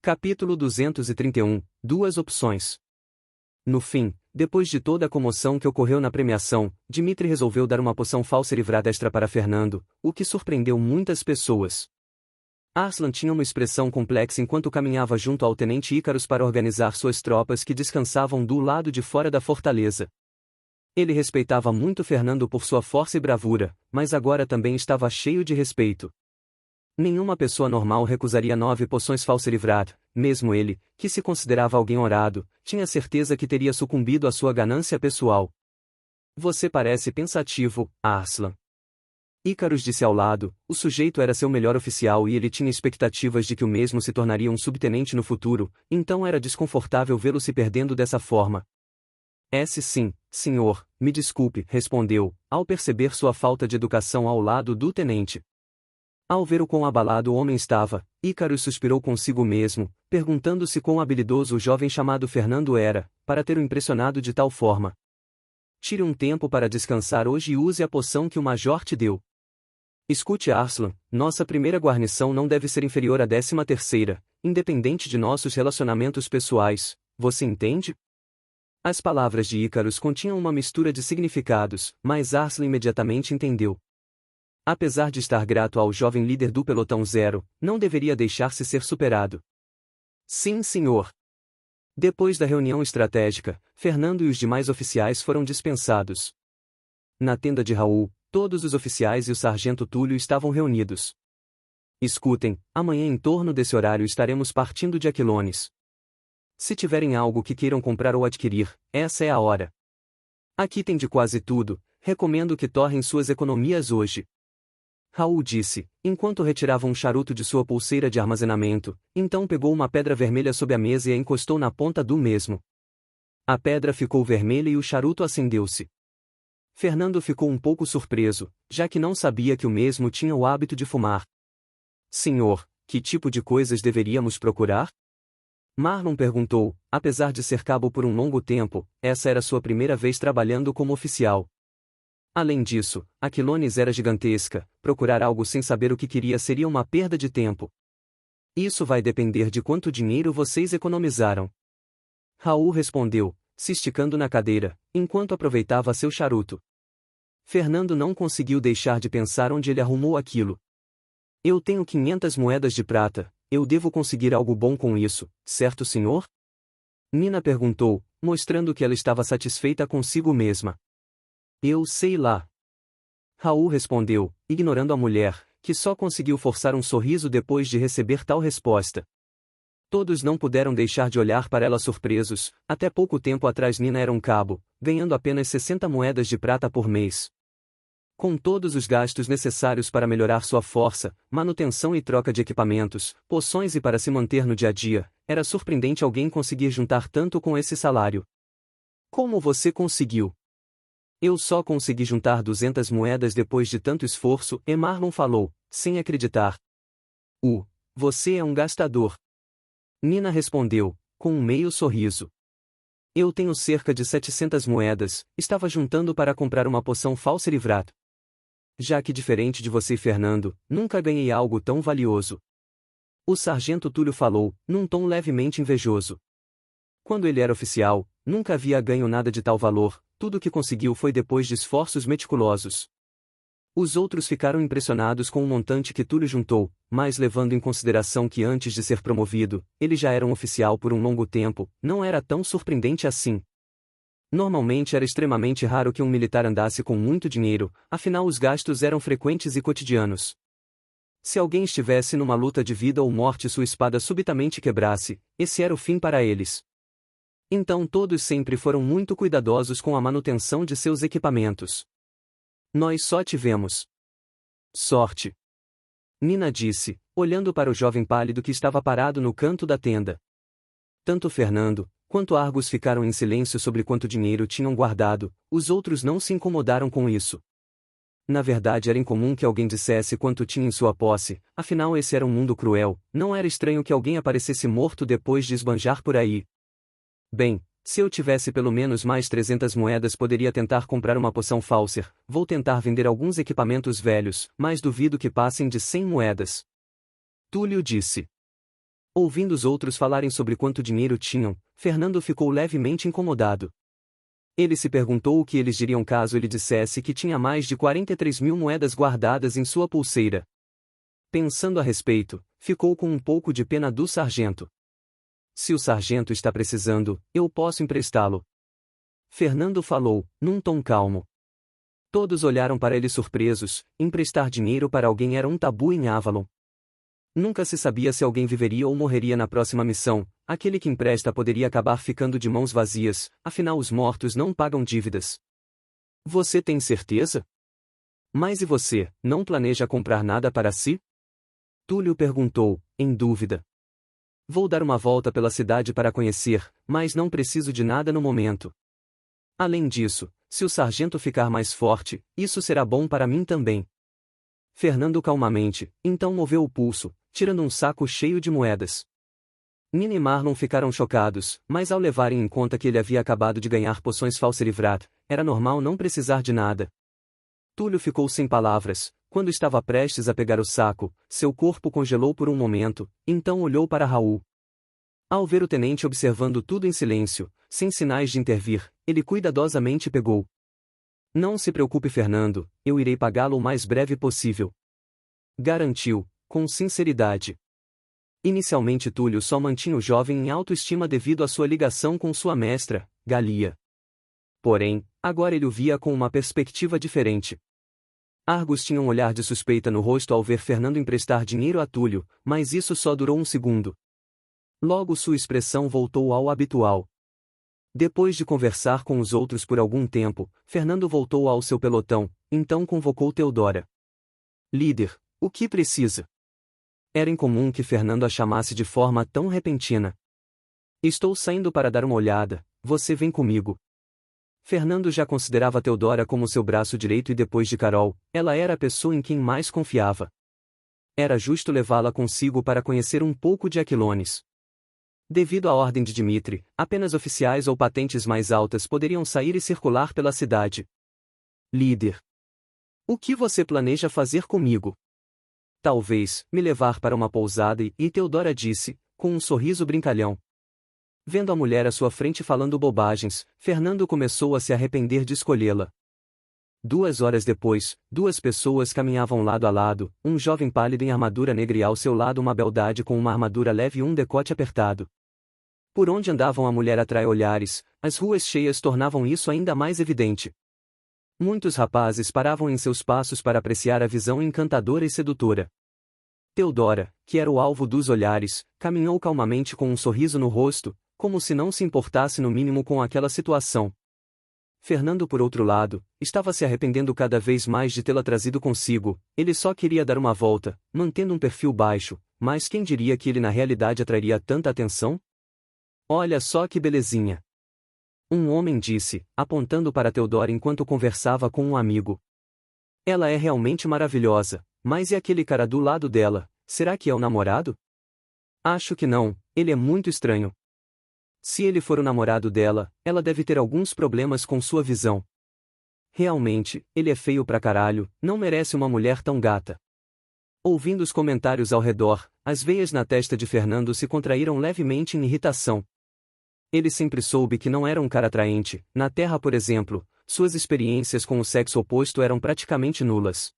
Capítulo 231. Duas opções. No fim, depois de toda a comoção que ocorreu na premiação, Dmitri resolveu dar uma poção falsa livrada extra para Fernando, o que surpreendeu muitas pessoas. Arslan tinha uma expressão complexa enquanto caminhava junto ao tenente Ícaros para organizar suas tropas que descansavam do lado de fora da fortaleza. Ele respeitava muito Fernando por sua força e bravura, mas agora também estava cheio de respeito. Nenhuma pessoa normal recusaria 9 poções falsa livrada, mesmo ele, que se considerava alguém honrado, tinha certeza que teria sucumbido à sua ganância pessoal. Você parece pensativo, Arslan. Ícaros disse ao lado, o sujeito era seu melhor oficial e ele tinha expectativas de que o mesmo se tornaria um subtenente no futuro, então era desconfortável vê-lo se perdendo dessa forma. Sim, senhor, me desculpe, respondeu, ao perceber sua falta de educação ao lado do tenente. Ao ver o quão abalado o homem estava, Ícaros suspirou consigo mesmo, perguntando-se quão habilidoso o jovem chamado Fernando era, para ter o impressionado de tal forma. Tire um tempo para descansar hoje e use a poção que o major te deu. Escute, Arslan, nossa primeira guarnição não deve ser inferior à 13ª, independente de nossos relacionamentos pessoais, você entende? As palavras de Ícaros continham uma mistura de significados, mas Arslan imediatamente entendeu. Apesar de estar grato ao jovem líder do Pelotão Zero, não deveria deixar-se ser superado. Sim, senhor. Depois da reunião estratégica, Fernando e os demais oficiais foram dispensados. Na tenda de Raul, todos os oficiais e o sargento Túlio estavam reunidos. Escutem, amanhã em torno desse horário estaremos partindo de Aquilones. Se tiverem algo que queiram comprar ou adquirir, essa é a hora. Aqui tem de quase tudo, recomendo que torrem suas economias hoje. Raul disse, enquanto retirava um charuto de sua pulseira de armazenamento, então pegou uma pedra vermelha sob a mesa e a encostou na ponta do mesmo. A pedra ficou vermelha e o charuto acendeu-se. Fernando ficou um pouco surpreso, já que não sabia que o mesmo tinha o hábito de fumar. Senhor, que tipo de coisas deveríamos procurar? Marlon perguntou, apesar de ser cabo por um longo tempo, essa era sua primeira vez trabalhando como oficial. Além disso, Aquilones era gigantesca, procurar algo sem saber o que queria seria uma perda de tempo. Isso vai depender de quanto dinheiro vocês economizaram. Raul respondeu, se esticando na cadeira, enquanto aproveitava seu charuto. Fernando não conseguiu deixar de pensar onde ele arrumou aquilo. Eu tenho 500 moedas de prata, eu devo conseguir algo bom com isso, certo, senhor? Nina perguntou, mostrando que ela estava satisfeita consigo mesma. Eu sei lá. Raul respondeu, ignorando a mulher, que só conseguiu forçar um sorriso depois de receber tal resposta. Todos não puderam deixar de olhar para ela surpresos, até pouco tempo atrás Nina era um cabo, ganhando apenas 60 moedas de prata por mês. Com todos os gastos necessários para melhorar sua força, manutenção e troca de equipamentos, poções e para se manter no dia a dia, era surpreendente alguém conseguir juntar tanto com esse salário. Como você conseguiu? Eu só consegui juntar 200 moedas depois de tanto esforço, e Marlon falou, sem acreditar. Você é um gastador. Nina respondeu, com um meio sorriso. Eu tenho cerca de 700 moedas, estava juntando para comprar uma poção falsa livrada. Já que diferente de você, Fernando, nunca ganhei algo tão valioso. O sargento Túlio falou, num tom levemente invejoso. Quando ele era oficial, nunca havia ganho nada de tal valor, tudo o que conseguiu foi depois de esforços meticulosos. Os outros ficaram impressionados com o montante que Túlio juntou, mas levando em consideração que antes de ser promovido, ele já era um oficial por um longo tempo, não era tão surpreendente assim. Normalmente era extremamente raro que um militar andasse com muito dinheiro, afinal os gastos eram frequentes e cotidianos. Se alguém estivesse numa luta de vida ou morte e sua espada subitamente quebrasse, esse era o fim para eles. Então todos sempre foram muito cuidadosos com a manutenção de seus equipamentos. Nós só tivemos sorte. Nina disse, olhando para o jovem pálido que estava parado no canto da tenda. Tanto Fernando, quanto Argos ficaram em silêncio sobre quanto dinheiro tinham guardado, os outros não se incomodaram com isso. Na verdade era incomum que alguém dissesse quanto tinha em sua posse, afinal esse era um mundo cruel, não era estranho que alguém aparecesse morto depois de esbanjar por aí. Bem, se eu tivesse pelo menos mais 300 moedas poderia tentar comprar uma poção falsa, vou tentar vender alguns equipamentos velhos, mas duvido que passem de 100 moedas. Túlio disse. Ouvindo os outros falarem sobre quanto dinheiro tinham, Fernando ficou levemente incomodado. Ele se perguntou o que eles diriam caso ele dissesse que tinha mais de 43.000 moedas guardadas em sua pulseira. Pensando a respeito, ficou com um pouco de pena do sargento. Se o sargento está precisando, eu posso emprestá-lo. Fernando falou, num tom calmo. Todos olharam para ele surpresos. Emprestar dinheiro para alguém era um tabu em Avalon. Nunca se sabia se alguém viveria ou morreria na próxima missão. Aquele que empresta poderia acabar ficando de mãos vazias, afinal os mortos não pagam dívidas. Você tem certeza? Mas e você, não planeja comprar nada para si? Túlio perguntou, em dúvida. Vou dar uma volta pela cidade para conhecer, mas não preciso de nada no momento. Além disso, se o sargento ficar mais forte, isso será bom para mim também. Fernando calmamente, então moveu o pulso, tirando um saco cheio de moedas. Nina e Marlon ficaram chocados, mas ao levarem em conta que ele havia acabado de ganhar poções Falserivrat, era normal não precisar de nada. Túlio ficou sem palavras. Quando estava prestes a pegar o saco, seu corpo congelou por um momento, então olhou para Raul. Ao ver o tenente observando tudo em silêncio, sem sinais de intervir, ele cuidadosamente pegou. Não se preocupe, Fernando, eu irei pagá-lo o mais breve possível. Garantiu, com sinceridade. Inicialmente Túlio só mantinha o jovem em autoestima devido à sua ligação com sua mestra, Galia. Porém, agora ele o via com uma perspectiva diferente. Argus tinha um olhar de suspeita no rosto ao ver Fernando emprestar dinheiro a Túlio, mas isso só durou um segundo. Logo sua expressão voltou ao habitual. Depois de conversar com os outros por algum tempo, Fernando voltou ao seu pelotão, então convocou Teodora. Líder, o que precisa? Era incomum que Fernando a chamasse de forma tão repentina. Estou saindo para dar uma olhada, você vem comigo. Fernando já considerava Teodora como seu braço direito e depois de Carol, ela era a pessoa em quem mais confiava. Era justo levá-la consigo para conhecer um pouco de Aquilones. Devido à ordem de Dimitri, apenas oficiais ou patentes mais altas poderiam sair e circular pela cidade. Líder. O que você planeja fazer comigo? Talvez, me levar para uma pousada e Teodora disse, com um sorriso brincalhão. Vendo a mulher à sua frente falando bobagens, Fernando começou a se arrepender de escolhê-la. 2 horas depois, 2 pessoas caminhavam lado a lado, um jovem pálido em armadura negra e ao seu lado uma beldade com uma armadura leve e um decote apertado. Por onde andavam a mulher atrai olhares, as ruas cheias tornavam isso ainda mais evidente. Muitos rapazes paravam em seus passos para apreciar a visão encantadora e sedutora. Teodora, que era o alvo dos olhares, caminhou calmamente com um sorriso no rosto, como se não se importasse no mínimo com aquela situação. Fernando, por outro lado, estava se arrependendo cada vez mais de tê-la trazido consigo. Ele só queria dar uma volta, mantendo um perfil baixo, mas quem diria que ele na realidade atrairia tanta atenção? Olha só que belezinha! Um homem disse, apontando para Teodora enquanto conversava com um amigo. Ela é realmente maravilhosa, mas e aquele cara do lado dela, será que é o namorado? Acho que não, ele é muito estranho. Se ele for o namorado dela, ela deve ter alguns problemas com sua visão. Realmente, ele é feio pra caralho, não merece uma mulher tão gata. Ouvindo os comentários ao redor, as veias na testa de Fernando se contraíram levemente em irritação. Ele sempre soube que não era um cara atraente. Na Terra, por exemplo, suas experiências com o sexo oposto eram praticamente nulas.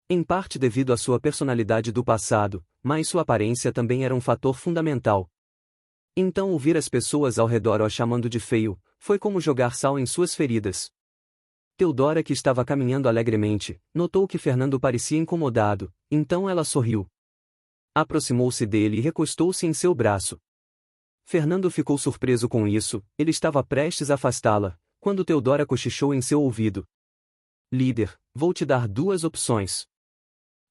Em parte devido à sua personalidade do passado, mas sua aparência também era um fator fundamental. Então ouvir as pessoas ao redor o chamando de feio, foi como jogar sal em suas feridas. Teodora, que estava caminhando alegremente, notou que Fernando parecia incomodado, então ela sorriu. Aproximou-se dele e recostou-se em seu braço. Fernando ficou surpreso com isso, ele estava prestes a afastá-la, quando Teodora cochichou em seu ouvido. Líder, vou te dar 2 opções.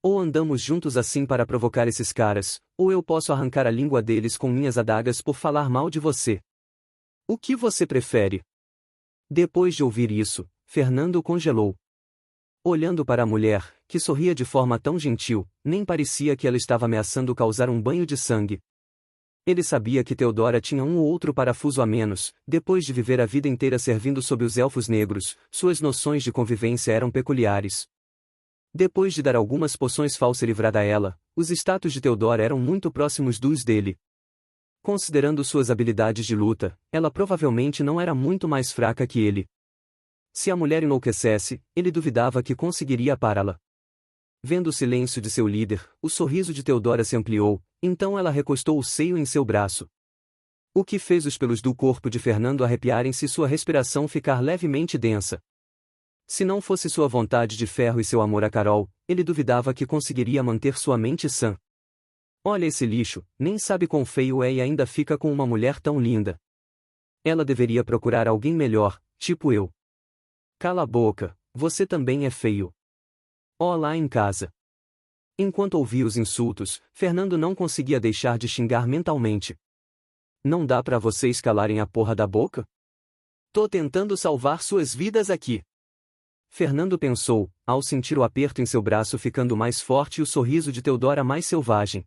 Ou andamos juntos assim para provocar esses caras, ou eu posso arrancar a língua deles com minhas adagas por falar mal de você. O que você prefere? Depois de ouvir isso, Fernando congelou. Olhando para a mulher, que sorria de forma tão gentil, nem parecia que ela estava ameaçando causar um banho de sangue. Ele sabia que Teodora tinha um ou outro parafuso a menos, depois de viver a vida inteira servindo sob os elfos negros, suas noções de convivência eram peculiares. Depois de dar algumas poções Falserivrat a ela, Os status de Theodora eram muito próximos dos dele. Considerando suas habilidades de luta, ela provavelmente não era muito mais fraca que ele. Se a mulher enlouquecesse, ele duvidava que conseguiria pará-la. Vendo o silêncio de seu líder, o sorriso de Theodora se ampliou, então ela recostou o seio em seu braço. O que fez os pelos do corpo de Fernando arrepiarem-se e sua respiração ficar levemente densa. Se não fosse sua vontade de ferro e seu amor a Carol, ele duvidava que conseguiria manter sua mente sã. Olha esse lixo, nem sabe quão feio é e ainda fica com uma mulher tão linda. Ela deveria procurar alguém melhor, tipo eu. Cala a boca, você também é feio. Ó lá em casa. Enquanto ouvia os insultos, Fernando não conseguia deixar de xingar mentalmente. Não dá pra vocês calarem a porra da boca? Tô tentando salvar suas vidas aqui. Fernando pensou, ao sentir o aperto em seu braço ficando mais forte e o sorriso de Theodora mais selvagem.